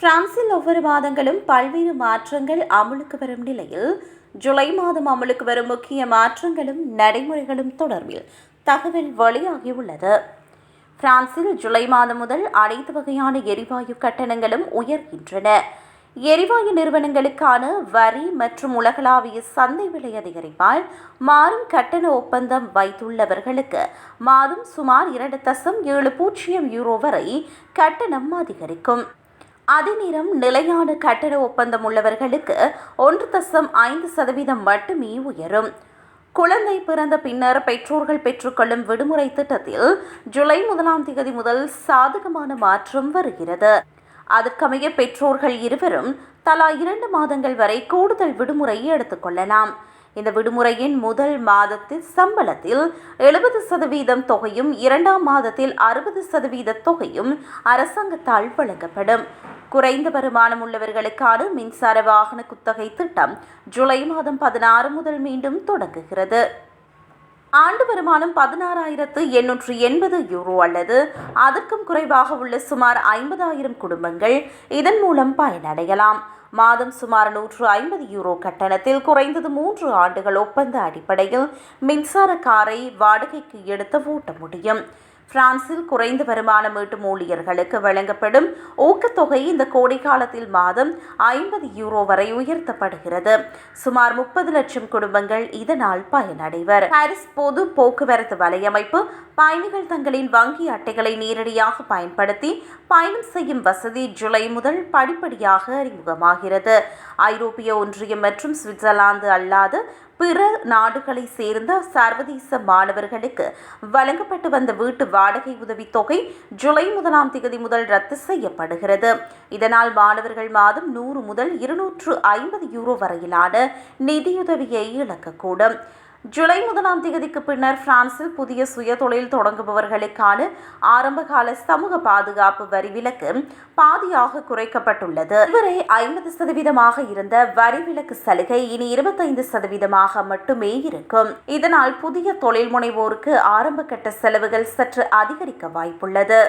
பிரான்சில் ஒவ்வொரு மாதங்களும் பல்வேறு மாற்றங்கள் அமலுக்கு வரும் நிலையில் ஜூலை மாதம் அமலுக்கு வரும் முக்கிய மாற்றங்களும் நடைமுறைகளும் தொடர்பில் தகவல் வெளியாகியுள்ளது. பிரான்சில் ஜூலை மாதம் முதல் அனைத்து வகையான எரிவாயு கட்டணங்களும் உயர்கின்றன. எரிவாயு நிறுவனங்களுக்கான வரி மற்றும் உலகளாவிய சந்தை விலை அதிகரிப்பால் மாறும் கட்டண ஒப்பந்தம் வைத்துள்ளவர்களுக்கு மாதம் சுமார் 2.70 யூரோ வரை கட்டணம் அதிகரிக்கும். அதே நேரம் நிலையான கட்டண ஒப்பந்தம் உள்ளவர்களுக்கு 1.5% மட்டுமே உயரும். குழந்தை பிறந்த பின்னர் பெற்றோர்கள் பெற்றுக்கொள்ளும் விடுமுறை திட்டத்தில் ஜூலை 1 முதல் சாதகமான மாற்றம் வருகிறது. அதற்கமைய பெற்றோர்கள் இருவரும் தலா 2 மாதங்கள் வரை கூடுதல் விடுமுறை எடுத்துக்கொள்ளலாம். இந்த விடுமுறையின் முதல் மாதத்தில் சம்பளத்தில் 70% தொகையும் 2ஆம் மாதத்தில் 60% தொகையும் அரசாங்கத்தால் வழங்கப்படும். குறைந்த வருமானம் உள்ளவர்களுக்கான மின்சார வாகன குத்தகை திட்டம் ஜூலை மாதம் 16 முதல் மீண்டும் தொடங்குகிறது. ஆண்டு வருமானம் 16,880 யூரோ அல்லது அதற்கும் குறைவாக உள்ள சுமார் 50,000 குடும்பங்கள் இதன் மூலம் பயனடையலாம். மாதம் சுமார் 150 யூரோ கட்டணத்தில் குறைந்தது 3 ஆண்டுகள் ஒப்பந்த அடிப்படையில் மின்சார காரை வாடகைக்கு எடுத்து ஓட்ட முடியும். பிரான்சில் குறைந்த வருமானம் ஈட்டும் ஊழியர்களுக்கு வழங்கப்படும் ஊக்கத்தொகை இந்த கோடை காலத்தில் மாதம் 50 யூரோ வரை உயர்த்தப்படுகிறது. சுமார் 30 லட்சம் குடும்பங்கள் இதனால் பயனடைவர். பாரிஸ் பொது போக்குவரத்து வலையமைப்பு பயணிகள் தங்களின் வங்கி அட்டைகளை நேரடியாக பயன்படுத்தி பயணம் செய்யும் வசதி ஜூலை முதல் படிப்படியாக அறிமுகமாகிறது. ஐரோப்பிய ஒன்றியம் மற்றும் சுவிட்சர்லாந்து அல்லாத பிற நாடுகளை சேர்ந்த சர்வதேச மாணவர்களுக்கு வழங்கப்பட்டு வந்த வீட்டு வாடகை உதவித்தொகை ஜூலை 1 முதல் ரத்து செய்யப்படுகிறது. இதனால் மாணவர்கள் மாதம் 100 முதல் 250 யூரோ வரையிலான நிதியுதவியை இழக்கக்கூடும். ஜூலை 1 பின்னர் பிரான்சில் புதிய சுய தொழில் தொடங்குபவர்களுக்கான ஆரம்பகால சமூக பாதுகாப்பு வரி விலக்கு பாதியாக குறைக்கப்பட்டுள்ளது. இதுவரை 50% இருந்த வரி விலக்கு சலுகை இனி 25% மட்டுமே இருக்கும். இதனால் புதிய தொழில் முனைவோருக்கு ஆரம்ப கட்ட செலவுகள் சற்று அதிகரிக்க வாய்ப்புள்ளது.